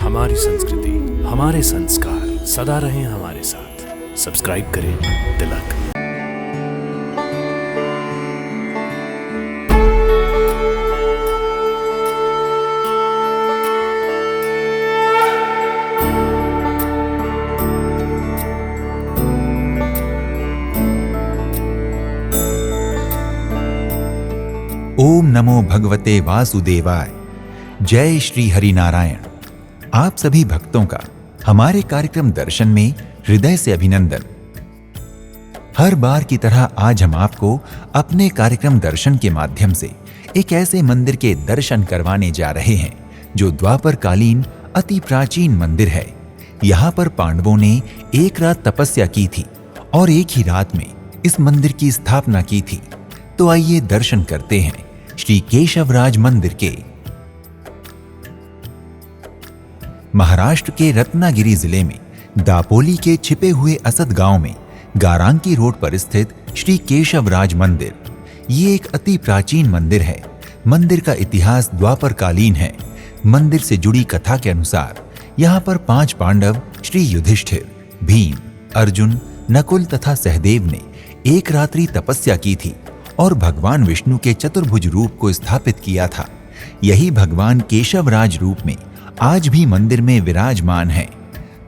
हमारी संस्कृति, हमारे संस्कार सदा रहें हमारे साथ। सब्सक्राइब करें तिलक। ओम नमो भगवते वासुदेवाय। जय श्री हरि नारायण। आप सभी भक्तों का हमारे कार्यक्रम दर्शन में हृदय से अभिनंदन। हर बार की तरह आज हम आपको अपने कार्यक्रम दर्शन के माध्यम से एक ऐसे मंदिर के दर्शन करवाने जा रहे हैं जो द्वापर कालीन अति प्राचीन मंदिर है। यहाँ पर पांडवों ने एक रात तपस्या की थी और एक ही रात में इस मंदिर की स्थापना की थी। तो आइए दर्शन करते हैं श्री केशवराज मंदिर के। महाराष्ट्र के रत्नागिरी जिले में दापोली के छिपे हुए असद गांव में गारांकी रोड पर स्थित श्री केशवराज मंदिर, ये एक अति प्राचीन मंदिर है। मंदिर का इतिहास द्वापर कालीन है। मंदिर से जुड़ी कथा के अनुसार यहाँ पर 5 पांडव श्री युधिष्ठिर, भीम, अर्जुन, नकुल तथा सहदेव ने एक रात्रि तपस्या की थी और भगवान विष्णु के चतुर्भुज रूप को स्थापित किया था। यही भगवान केशवराज रूप में आज भी मंदिर में विराजमान है।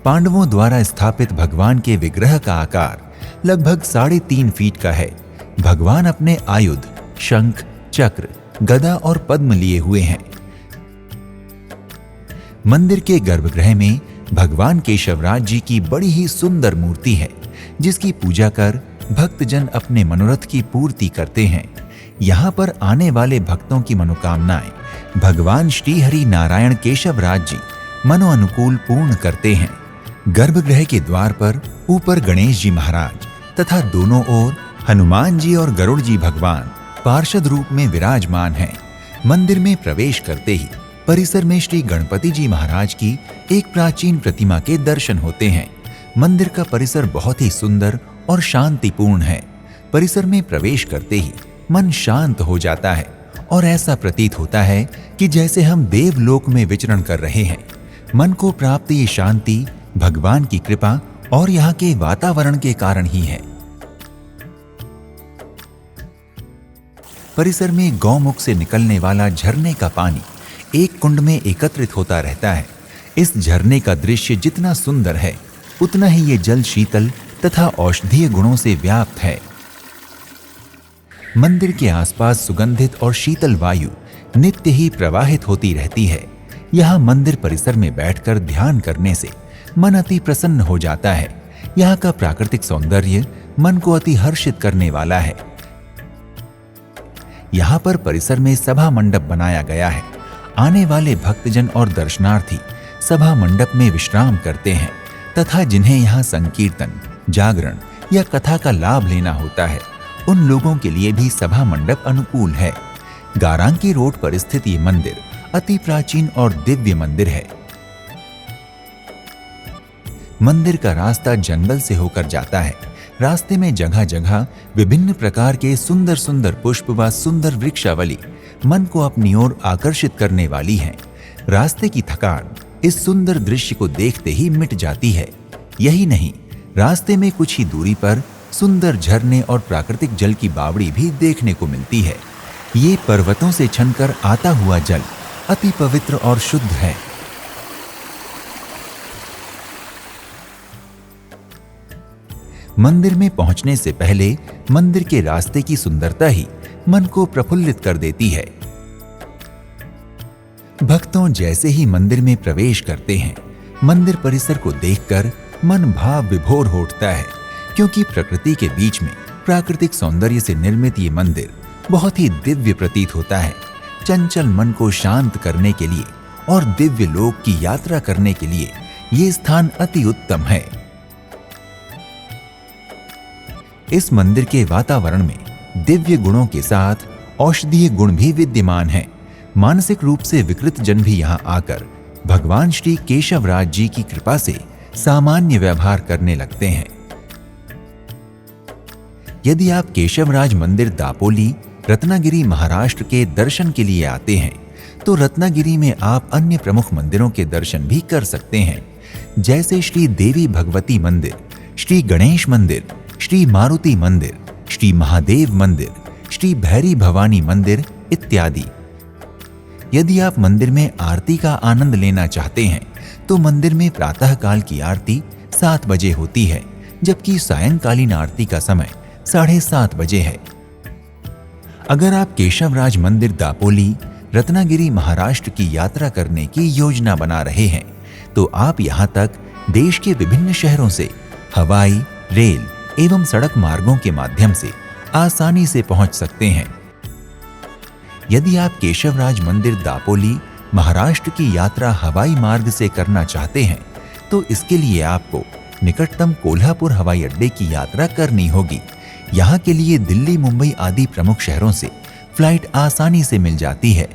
पांडवों द्वारा स्थापित भगवान के विग्रह का आकार लगभग 3.5 फीट का है। भगवान अपने आयुध शंख, चक्र, गदा और पद्म लिए हुए हैं। मंदिर के गर्भगृह में भगवान केशवराज जी की बड़ी ही सुंदर मूर्ति है, जिसकी पूजा कर भक्तजन अपने मनोरथ की पूर्ति करते हैं। यहाँ पर आने वाले भक्तों की मनोकामनाएं भगवान श्री हरि नारायण केशवराज जी मनोअनुकूल पूर्ण करते हैं। गर्भगृह के द्वार पर ऊपर गणेश जी महाराज तथा दोनों ओर हनुमान जी और गरुड़ जी भगवान पार्षद रूप में विराजमान हैं। मंदिर में प्रवेश करते ही परिसर में श्री गणपति जी महाराज की एक प्राचीन प्रतिमा के दर्शन होते हैं। मंदिर का परिसर बहुत ही सुंदर और शांतिपूर्ण है। परिसर में प्रवेश करते ही मन शांत हो जाता है और ऐसा प्रतीत होता है कि जैसे हम देवलोक में विचरण कर रहे हैं। मन को प्राप्त ये शांति भगवान की कृपा और यहाँ के वातावरण के कारण ही है। परिसर में गौमुख से निकलने वाला झरने का पानी एक कुंड में एकत्रित होता रहता है। इस झरने का दृश्य जितना सुंदर है, उतना ही ये जल शीतल तथा औषधीय गुणों से व्याप्त है। मंदिर के आसपास सुगंधित और शीतल वायु नित्य ही प्रवाहित होती रहती है। यहाँ मंदिर परिसर में बैठकर ध्यान करने से मन अति प्रसन्न हो जाता है। यहाँ का प्राकृतिक सौंदर्य मन को अति हर्षित करने वाला है। यहाँ पर परिसर में सभा मंडप बनाया गया है। आने वाले भक्तजन और दर्शनार्थी सभा मंडप में विश्राम करते हैं तथा जिन्हें यहाँ संकीर्तन, जागरण या कथा का लाभ लेना होता है, उन लोगों के लिए भी सभा मंडप अनुकूल है। गारांकी रोड पर स्थित ये मंदिर अति प्राचीन और दिव्य मंदिर है। मंदिर का रास्ता जंगल से होकर जाता है। रास्ते में जगह जगह विभिन्न प्रकार के सुंदर सुंदर पुष्प व सुंदर वृक्षावली मन को अपनी ओर आकर्षित करने वाली है। रास्ते की थकान इस सुंदर दृश्य को देखते ही मिट जाती है। यही नहीं, रास्ते में कुछ ही दूरी पर सुंदर झरने और प्राकृतिक जल की बावड़ी भी देखने को मिलती है। ये पर्वतों से छनकर आता हुआ जल अति पवित्र और शुद्ध है। मंदिर में पहुंचने से पहले मंदिर के रास्ते की सुंदरता ही मन को प्रफुल्लित कर देती है। भक्तों जैसे ही मंदिर में प्रवेश करते हैं, मंदिर परिसर को देखकर मन भाव विभोर हो उठता है, क्योंकि प्रकृति के बीच में प्राकृतिक सौंदर्य से निर्मित ये मंदिर बहुत ही दिव्य प्रतीत होता है। चंचल मन को शांत करने के लिए और दिव्य लोक की यात्रा करने के लिए ये स्थान अति उत्तम है। इस मंदिर के वातावरण में दिव्य गुणों के साथ औषधीय गुण भी विद्यमान हैं। मानसिक रूप से विकृत जन भी यहाँ आकर भगवान श्री केशवराज जी की कृपा से सामान्य व्यवहार करने लगते हैं। यदि आप केशवराज मंदिर दापोली, रत्नागिरी, महाराष्ट्र के दर्शन के लिए आते हैं तो रत्नागिरी में आप अन्य प्रमुख मंदिरों के दर्शन भी कर सकते हैं, जैसे श्री देवी भगवती मंदिर, श्री गणेश मंदिर, श्री मारुति मंदिर, श्री महादेव मंदिर, श्री भैरी भवानी मंदिर इत्यादि। यदि आप मंदिर में आरती का आनंद लेना चाहते हैं तो मंदिर में प्रातःकाल की आरती 7 बजे होती है, जबकि सायंकालीन आरती का समय 7:30 बजे है। अगर आप केशवराज मंदिर दापोली रत्नागिरी महाराष्ट्र की यात्रा करने की योजना बना रहे हैं तो आप यहां तक देश के विभिन्न शहरों से हवाई, रेल एवं सड़क मार्गों के माध्यम से आसानी से पहुंच सकते हैं। यदि आप केशवराज मंदिर दापोली महाराष्ट्र की यात्रा हवाई मार्ग से करना चाहते हैं तो इसके लिए आपको निकटतम कोल्हापुर हवाई अड्डे की यात्रा करनी होगी। यहाँ के लिए दिल्ली, मुंबई आदि प्रमुख शहरों से फ्लाइट आसानी से मिल जाती है।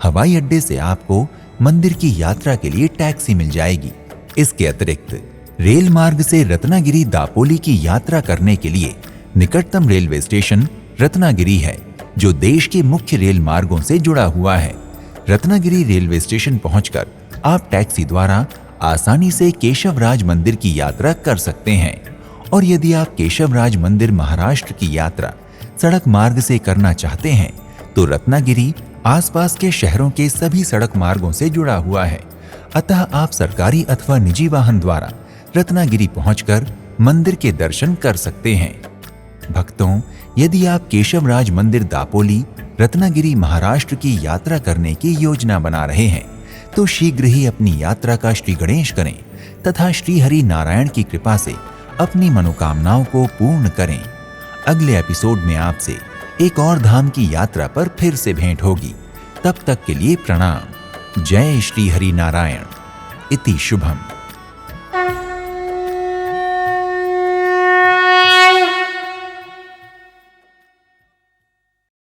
हवाई अड्डे से आपको मंदिर की यात्रा के लिए टैक्सी मिल जाएगी। इसके अतिरिक्त रेल मार्ग से रत्नागिरी दापोली की यात्रा करने के लिए निकटतम रेलवे स्टेशन रत्नागिरी है, जो देश के मुख्य रेल मार्गों से जुड़ा हुआ है। रत्नागिरी रेलवे स्टेशन पहुंचकर आप टैक्सी द्वारा आसानी से केशवराज मंदिर की यात्रा कर सकते हैं। और यदि आप केशवराज मंदिर महाराष्ट्र की यात्रा सड़क मार्ग से करना चाहते हैं तो रत्नागिरी आसपास के शहरों के सभी सड़क मार्गों से जुड़ा हुआ है, अतः आप सरकारी अथवा निजी वाहन द्वारा रत्नागिरी पहुंचकर मंदिर के दर्शन कर सकते हैं। भक्तों, यदि आप केशवराज मंदिर दापोली रत्नागिरी महाराष्ट्र की यात्रा करने की योजना बना रहे हैं तो शीघ्र ही अपनी यात्रा का श्री गणेश करें तथा श्री हरि नारायण की कृपा से अपनी मनोकामनाओं को पूर्ण करें। अगले एपिसोड में आपसे एक और धाम की यात्रा पर फिर से भेंट होगी। तब तक के लिए प्रणाम। जय श्री हरि नारायण। इति शुभम।